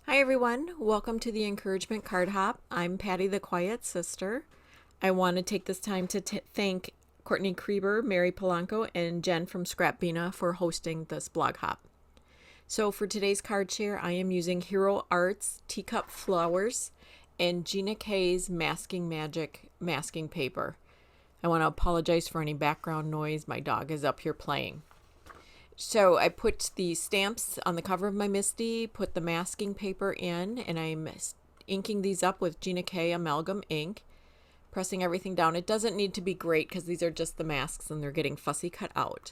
Hi everyone, welcome to the Encouragement Card Hop. I'm Patty the Quiet Sister. I want to take this time to thank Courtney Krieber, Mary Polanco, and Jen from Scrapbina for hosting this blog hop. So for today's card share, I am using Hero Arts Teacup Flowers and Gina K's Masking Magic masking paper. I want to apologize for any background noise. My dog is up here playing. So I put the stamps on the cover of my Misty, put the masking paper in, and I'm inking these up with Gina K amalgam ink, pressing everything down. It doesn't need to be great because these are just the masks and they're getting fussy cut out.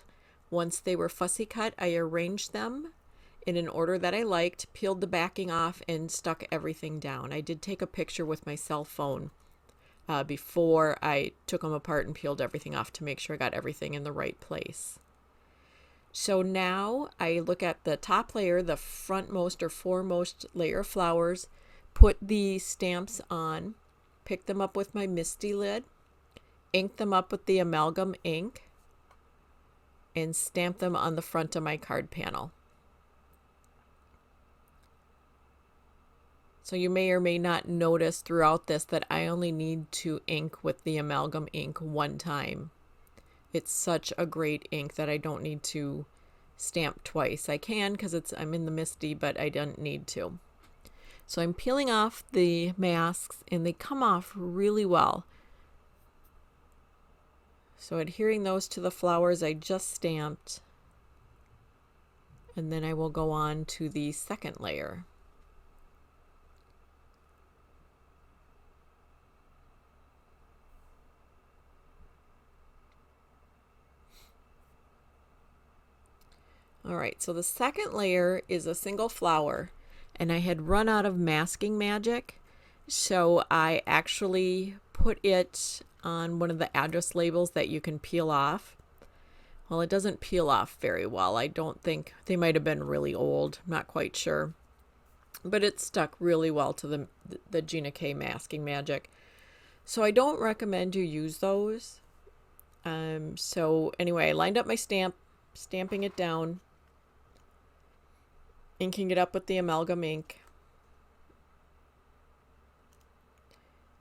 Once they were fussy cut, I arranged them in an order that I liked, peeled the backing off, and stuck everything down. I did take a picture with my cell phone before I took them apart and peeled everything off to make sure I got everything in the right place. So now I look at the top layer, the frontmost or foremost layer of flowers, put the stamps on, pick them up with my Misty lid, ink them up with the amalgam ink, and stamp them on the front of my card panel. So you may or may not notice throughout this that I only need to ink with the amalgam ink one time. It's such a great ink that I don't need to stamp twice. I can because I'm in the Misty, but I don't need to. So I'm peeling off the masks and they come off really well. So adhering those to the flowers I just stamped, and then I will go on to the second layer. All right, so the second layer is a single flower, and I had run out of masking magic, so I actually put it on one of the address labels that you can peel off. Well, it doesn't peel off very well. I don't think they might have been really old, I'm not quite sure, but it stuck really well to the Gina K masking magic. So I don't recommend you use those. So anyway, I lined up my stamping it down, inking it up with the amalgam ink,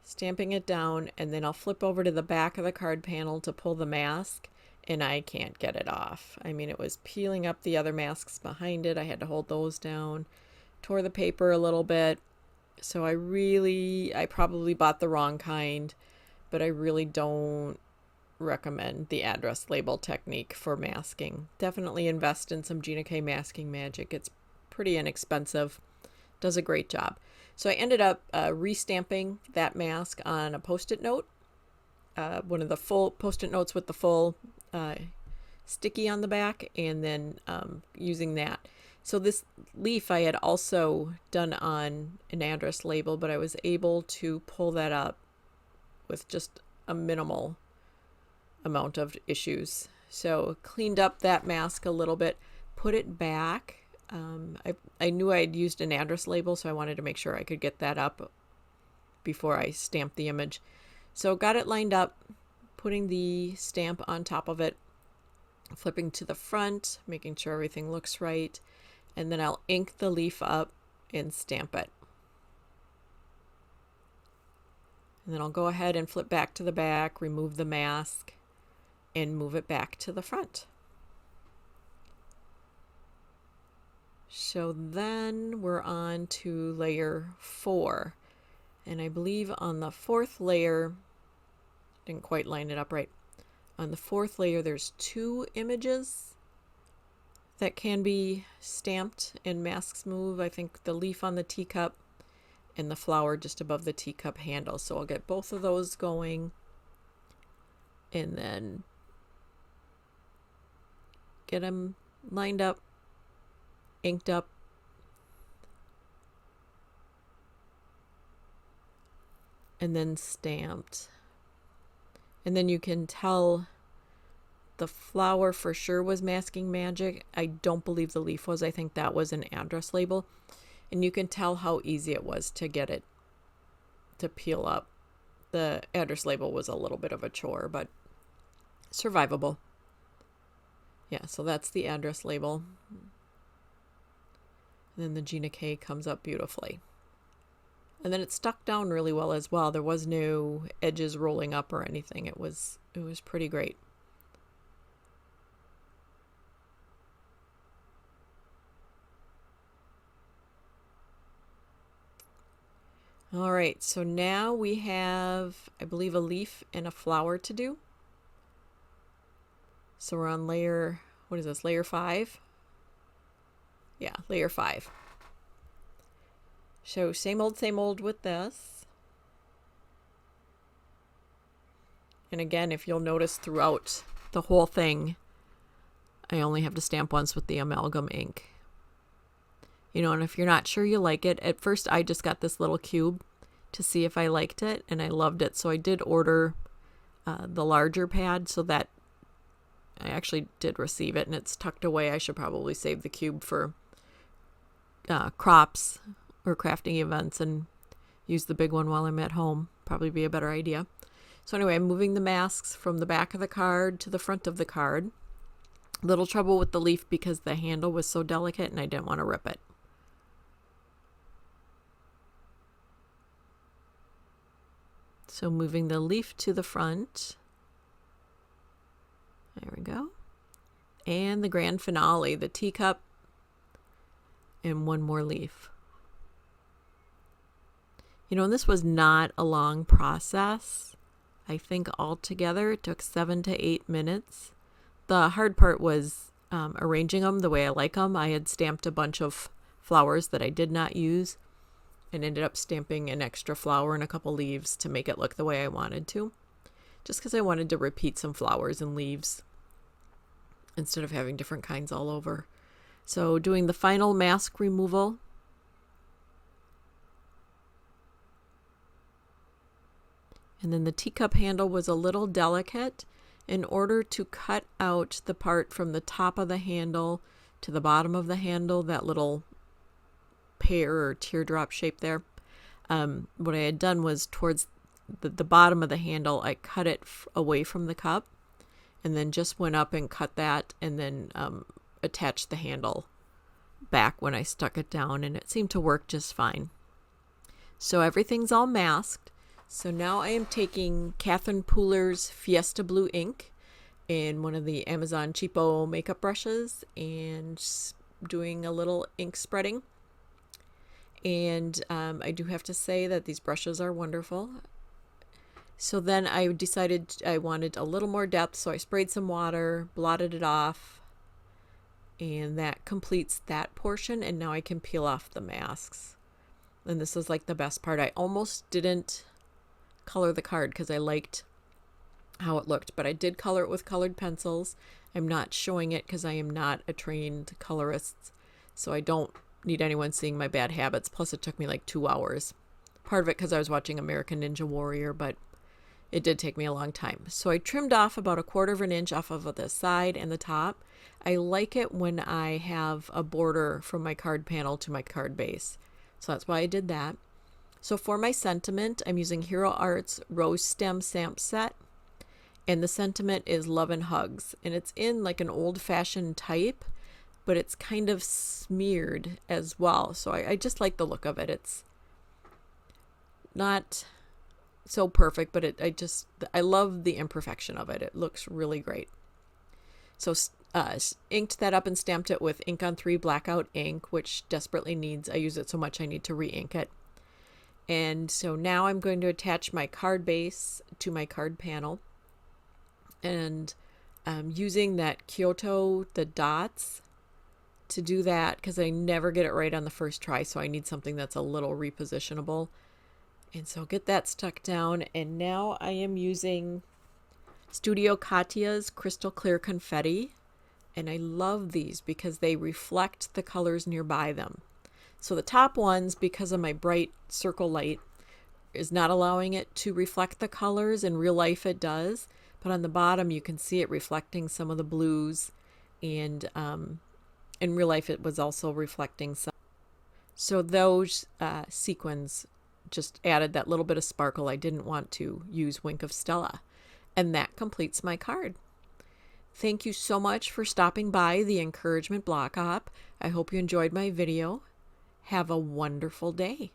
stamping it down, and then I'll flip over to the back of the card panel to pull the mask, and I can't get it off. I mean, it was peeling up the other masks behind it. I had to hold those down, tore the paper a little bit. So I probably bought the wrong kind, but I really don't recommend the address label technique for masking. Definitely invest in some Gina K masking magic. It's pretty inexpensive, does a great job. So I ended up restamping that mask on a post-it note, one of the full post-it notes with the full sticky on the back, and then using that. So this leaf I had also done on an address label, but I was able to pull that up with just a minimal amount of issues. So cleaned up that mask a little bit, put it back. I knew I had used an address label, so I wanted to make sure I could get that up before I stamped the image. So got it lined up, putting the stamp on top of it, flipping to the front, making sure everything looks right, and then I'll ink the leaf up and stamp it. And then I'll go ahead and flip back to the back, remove the mask, and move it back to the front. So then we're on to layer 4. And I believe on the fourth layer, didn't quite line it up right. On the fourth layer, there's 2 images that can be stamped and masks move. I think the leaf on the teacup and the flower just above the teacup handle. So I'll get both of those going and then get them lined up, inked up, and then stamped. And then you can tell the flower for sure was masking magic. I don't believe the leaf was. I think that was an address label. And you can tell how easy it was to get it to peel up. The address label was a little bit of a chore, but survivable. Yeah, so that's the address label. And then the Gina K comes up beautifully. And then it stuck down really well as well. There was no edges rolling up or anything. It was pretty great. All right, so now we have, I believe, a leaf and a flower to do. So we're on layer, what is this, layer 5? Yeah, layer 5. So same old with this. And again, if you'll notice throughout the whole thing, I only have to stamp once with the amalgam ink. You know, and if you're not sure you like it, at first I just got this little cube to see if I liked it, and I loved it. So I did order the larger pad, so that I actually did receive it, and it's tucked away. I should probably save the cube for crops or crafting events and use the big one while I'm at home. Probably be a better idea. So anyway, I'm moving the masks from the back of the card to the front of the card. Little trouble with the leaf because the handle was so delicate and I didn't want to rip it. So moving the leaf to the front. There we go. And the grand finale, the teacup and one more leaf. You know, and this was not a long process. I think altogether it took 7 to 8 minutes. The hard part was arranging them the way I like them. I had stamped a bunch of flowers that I did not use and ended up stamping an extra flower and a couple leaves to make it look the way I wanted to. Just because I wanted to repeat some flowers and leaves instead of having different kinds all over. So doing the final mask removal. And then the teacup handle was a little delicate. In order to cut out the part from the top of the handle to the bottom of the handle, that little pear or teardrop shape there, what I had done was towards the bottom of the handle, I cut it away from the cup and then just went up and cut that and then attached the handle back when I stuck it down, and it seemed to work just fine. So everything's all masked. So now I am taking Catherine Pooler's Fiesta Blue ink in one of the Amazon cheapo makeup brushes and doing a little ink spreading. And I do have to say that these brushes are wonderful. So then I decided I wanted a little more depth, so I sprayed some water, blotted it off, and that completes that portion. And now I can peel off the masks. And this is like the best part. I almost didn't color the card because I liked how it looked, but I did color it with colored pencils. I'm not showing it because I am not a trained colorist, so I don't need anyone seeing my bad habits. Plus it took me like 2 hours. Part of it because I was watching American Ninja Warrior, but it did take me a long time. So I trimmed off about 1/4 of an inch off of the side and the top. I like it when I have a border from my card panel to my card base, so that's why I did that. So for my sentiment, I'm using Hero Arts Rose Stem Stamp Set, and the sentiment is Love and Hugs, and it's in like an old-fashioned type, but it's kind of smeared as well. So I just like the look of it. It's not so perfect, but I love the imperfection of it. It looks really great. So inked that up and stamped it with Ink on 3 Blackout ink, which desperately needs, I use it so much I need to re-ink it. And so now I'm going to attach my card base to my card panel, and using that Kyoto, the dots, to do that because I never get it right on the first try, so I need something that's a little repositionable. And so get that stuck down, and now I am using Studio Katya's Crystal Clear Confetti, and I love these because they reflect the colors nearby them. So the top ones, because of my bright circle light, is not allowing it to reflect the colors. In real life it does, but on the bottom you can see it reflecting some of the blues, and in real life it was also reflecting some. So those sequins just added that little bit of sparkle. I didn't want to use Wink of Stella. And that completes my card. Thank you so much for stopping by the Encouragement Block Op. I hope you enjoyed my video. Have a wonderful day.